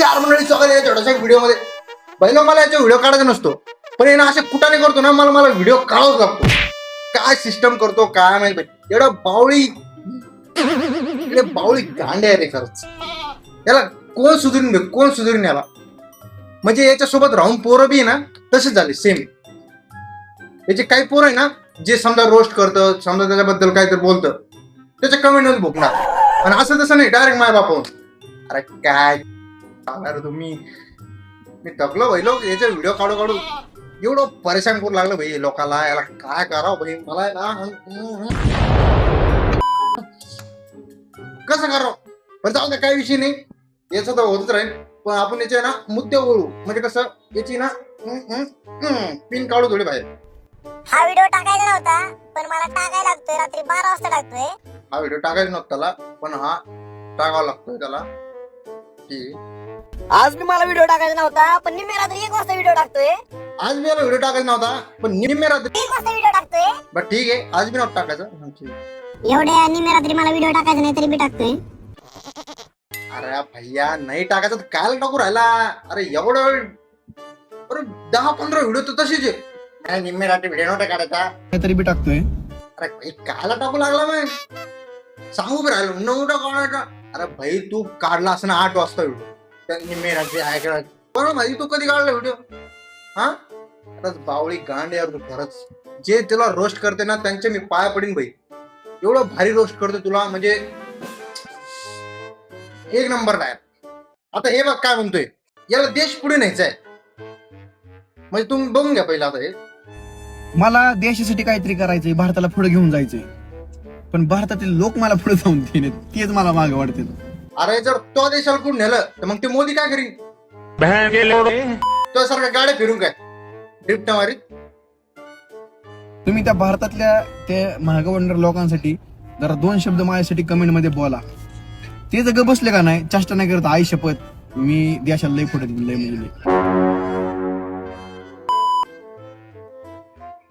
नमस्कार मंडळी, स्वागत आहे छोट्याशा व्हिडिओ मध्ये. पहिला मला याचा व्हिडिओ काढायचा नसतो, पण हे ना असे कुठाने करतो ना, मला व्हिडिओ काढावाच लागतो. काय सिस्टम करतो काय माहिती भाई. एवढा बावळी गांडे आहे रे खरंच. याला कोण सुधरून याला. म्हणजे याच्यासोबत राहून पोरं बी ना तसेच झाले सेम. याचे काही पोरं आहे ना जे समजा रोस्ट करतं, समजा त्याच्याबद्दल काहीतरी बोलतं, त्याच्या कमेंट मध्ये भोगणार. आणि असं तसं नाही, डायरेक्ट माय बापावर. अरे काय तुम्ही, मी थकलो भाई. लोक याचे व्हिडिओ काढू एवढं परेशान करू लागलं भाई लोकांना. याला काय करावं भाई, मला ना कसं करावं. पण जाऊ दे, काही विषय नाही, याचं तर होतच राहील. पण आपण याचे ना मुद्दे बोलू, म्हणजे कसं याची ना पिन काढू थोडी बाहेर. हा व्हिडिओ टाकायचा नव्हता, पण मला टाकायला लागतोय. रात्री 12 वाजता टाकतोय. हा व्हिडिओ टाकायचा नव्हता त्याला, पण हा टाकावा लागतोय त्याला. आज मी मला व्हिडिओ टाकायचा नव्हता, पण निम्मे रात्री 1 वाजता व्हिडिओ टाकतोय. आज मी याला व्हिडिओ टाकायचा नव्हता, पण निम्मे रात्री 1 वाजता व्हिडिओ टाकतोय. बरं ठीक आहे, आज मी नव्हतं टाकायचं. एवढ्या निम्मे रात्री मला व्हिडिओ टाकायचा नाही तरी मी टाकतोय. अरे भैया नाही टाकायचं तर काय टाकू राहिला. अरे एवढं, अरे 10-15 व्हिडिओ तर तसेच आहे. नाही निम्मे रात्री व्हिडिओ नव्हता काढायचा तरी बी टाकतोय. अरे भाई कायला टाकू लागला मग, सांगू बी राहिलो 9 काढायचा. अरे भाई तू काढला असं ना 8 वाजता व्हिडिओ, त्या निम्मे रात्री ऐकायला. बरं भाई तू कधी काढला व्हिडिओ? हा खरंच बावळी गांड यार तू खरंच. जे तुला रोस्ट करते ना त्यांचे मी पाया पडीन भाई. एवढं भारी रोस्ट करतो तुला, म्हणजे एक नंबर नाही. आता हे बघ काय म्हणतोय, याला देश पुढे न्यायचा आहे. म्हणजे तुम्ही बघून घ्या पहिला. आता हे मला देशासाठी काहीतरी करायचंय, भारताला पुढे घेऊन जायचंय, पण भारतातील लोक मला पुढे जाऊन देणे, तेच मला मागे वाटते. अरे जर तो देशाला कुठं नेलं तर मग ते मोदी काय करीन? तो सारख्या गाड्या फिरून काय ड्रिफ्ट मारीत. तुम्ही त्या भारतातल्या त्या महागवंडर लोकांसाठी जरा 2 शब्द माझ्यासाठी कमेंट मध्ये बोला. ते जर ग बसले का नाही, चेष्टा नाही करत, आई शपथ मी देशाला लय पुढे लय म्हणजे.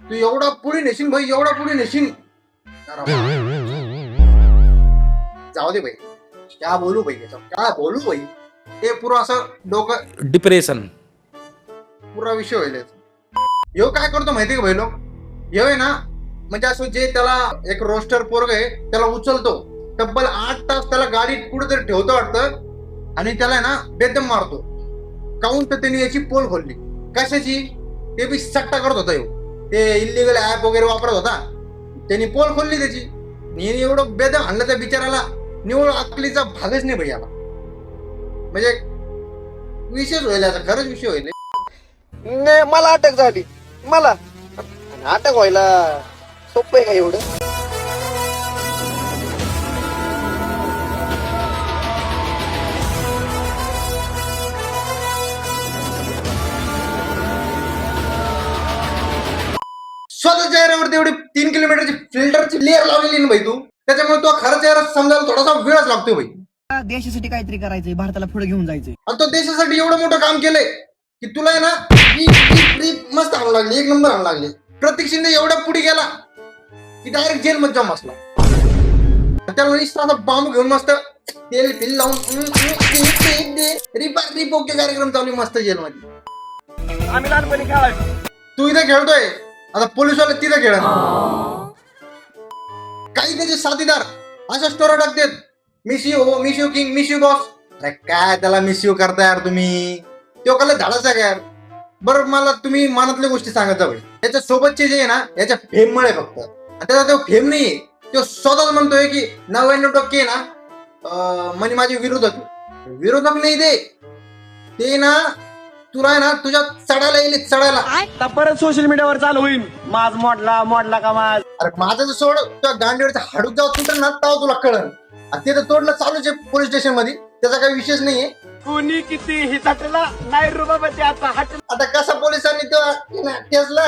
तू एवढा पुढे नेशील भाई, एवढा पुढे नेशील. जाऊ दे भाई, क्या बोलू भाई, काय बोलू भाई. ते पुरं असं डोकं डिप्रेशन पुरा विषय होईल. ह्यो काय करतो माहितीये का भाई लोक, ह्यो आहे ना म्हणजे असं जे त्याला एक रोस्टर पोरग आहे त्याला उचलतो, तब्बल 8 तास त्याला गाडीत कुठेतरी ठेवतो वाटतं, आणि त्याला ना बेदम मारतो. काऊन तर त्यांनी याची पोल खोलली. कशाची? ते बी सट्टा करत होता ह्यो, ते इलिगल ऍप वगैरे वापरत होता. त्यांनी पोल खोलली त्याची. एवढं बेदम आणलं त्या बिचाराला, निवड अकलीचा भागच नाही भैयाला. म्हणजे विषयच होईल याचा, खरंच विषय होईल. मला अटक झाली, मला अटक व्हायला सोपं आहे का एवढं? स्वतः चेहऱ्यावरती एवढी 3 किलोमीटरची फिल्टरची लेअर लावलेली ना भाई तू, त्याच्यामुळे तो खरं चेहरा समजायला थोडासा वेळच लागतो भाई. देशासाठी काहीतरी करायचंय, भारताला पुढे घेऊन जायचंय. आणि तो देशासाठी एवढं मोठं काम केलंय की तुला आहे ना मस्त आणू लागली, एक नंबर आणू लागली. प्रतीक शिंदे एवढा पुढे गेला की डायरेक्ट जेल मध्ये जाऊन बसला. त्याला निस्ता बांबू घेऊन मस्त तेल पिल लावून रिप ओके कार्यक्रम चालू मस्त जेल मध्ये. आम्ही लहानपणी खेळायचो. तू इथे खेळतोय, आता पोलीसवाले तिथे खेळ. काही त्याचे साथीदार अशा स्टोऱ्या टाकतात, miss you, miss you king, miss you boss. अरे काय त्याला मिस यू करता यार तुम्ही, तो कला झाडाचा यार. बरं मला तुम्ही मनातल्या गोष्टी सांगत जा भाई. याच्या सोबतचे जे आहे ना याच्या फेम मुळे फक्त, त्याचा तो फेम नाहीये. तो स्वतःच म्हणतोय की 99% ना म्हणजे माझे विरोधक नाही ते ना तुला ना तुझ्या चढायला येईल, चढायला. आता परत सोशल मीडियावर चालू होईल माझ मोडला का माझ. अरे माझं तर सोड, तुझ्या गांडीवरचा हाडूक जाऊ तुझं ना ताव तुला कळन. ते तर तोडणं चालूच आहे पोलीस स्टेशन मध्ये, त्याचा काही विषयच नाहीये. कोणी किती हिटला नाही रुबाब आता हट. आता कसा पोलिसांनी तो ठेचला.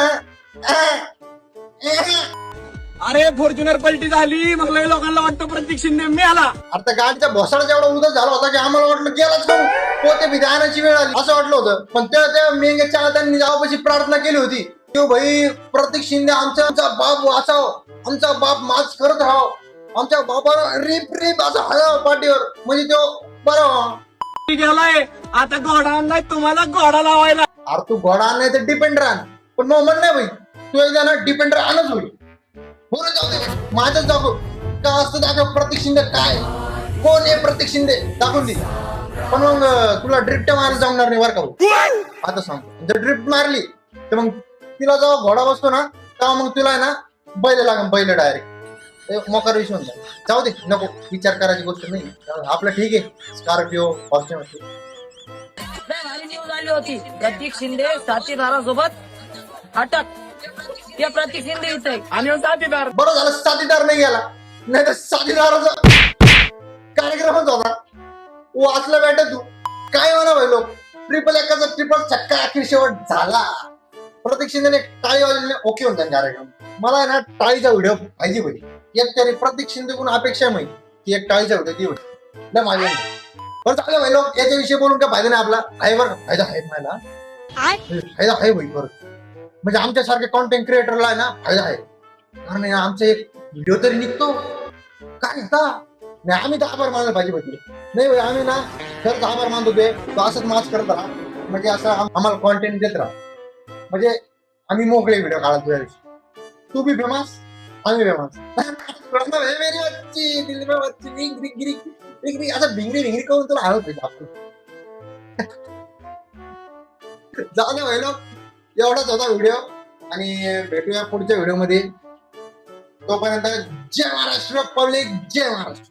अरे फॉर्च्युनर पलटी झाली, मग लय लोकांना वाटतं प्रतीक शिंदे मिळाला. आता गाडीच्या भोसाडाचा एवढा उदय झाला होता की आम्हाला वाटलं गेलाच करू, पोते भीती आणायची वेळ आली असं वाटलं होतं. पण त्या मेंगे चाहत्यांनी जेव्हापाशी प्रार्थना केली होती, तो भाई प्रतीक शिंदे आमचा बाप वाचाव, आमचा बाप माच करत राहाव, आमच्या बापाला रिप असं हळा पाठीवर, म्हणजे तो बरं. गेलाय आता घोडा आणलाय तुम्हाला घोडा लावायला. अरे तू घोडा आण नाही तर डिपेंडर आण, पण मग म्हण नाही भाई तू एकदा ना डिपेंडर आणच होईल. बरं जाऊ दे, माझंच दाखव का असतं, दाखव प्रतीक शिंदे काय, कोण आहे प्रतीक शिंदे दाखवून दे. पण मग तुला ड्रिफ्ट मारायला जमणार नाही बरं का भाऊ. आता सांग जर ड्रिफ्ट मारली तर मग तिला जेव्हा घोडा बसतो ना तेव्हा मग तुला आहे ना बैल लागेल, बैल डायरेक्ट मोकार विषय होऊन जाईल. जाऊ दे, नको विचार करायची गोष्ट नाही. आपलं ठीक आहे, स्कॉर्पिओ फॉर्च्युनर. भारी न्यूज आली होती. प्रतीक शिंदे साथीदारासोबत अटक. ते प्रतीक शिंदे इथे आणि ह्यो साथीदार बरं झालं साथीदार नाही गेला, नाही तर साथीदाराचा कार्यक्रमच होता. वाचलं बेटा तू काय म्हणा भाई लोक. ट्रिपल एकाचा ट्रिपल चक्का अखेर शेवट झाला. प्रतीक शिंदेने टाळी वाजवली, ओके होता कार्यक्रम. मला आहे ना टाळीचा व्हिडिओ पाहिजे भाई. एक तरी प्रतीक शिंदेकडून अपेक्षा माहिती की एक टाळीचा व्हिडिओ ती होती माझ्या. बरं चालेल भाई लोक, याच्याविषयी बोलून काय फायदा नाही आपला. आहे बरं फायदा आहे, मला फायदा आहे भाई. बरं म्हणजे आमच्यासारखे कॉन्टेंट क्रिएटरला आहे ना फायदा आहे. कारण आमचा एक व्हिडिओ तरी निघतो काय होता नाही. आम्ही तर आभार मानायला पाहिजे होते. नाही भाई आम्ही ना खरंच आभार मानतो ते. तो असंच माच करत राहा, म्हणजे असं आम्हाला कॉन्टेंट देत राहा, म्हणजे आम्ही मोकळे व्हिडिओ काढत तुझ्याविषयी. तू बी फेमस आम्ही फेमस. असं भिंगरी भिंगरी करून तुला हवं पाहिजे आपण. जाऊ दे भाई लोक, एवढाच होता व्हिडिओ आणि भेटूया पुढच्या व्हिडिओ मध्ये. तोपर्यंत जय महाराष्ट्र पब्लिक, जय महाराष्ट्र.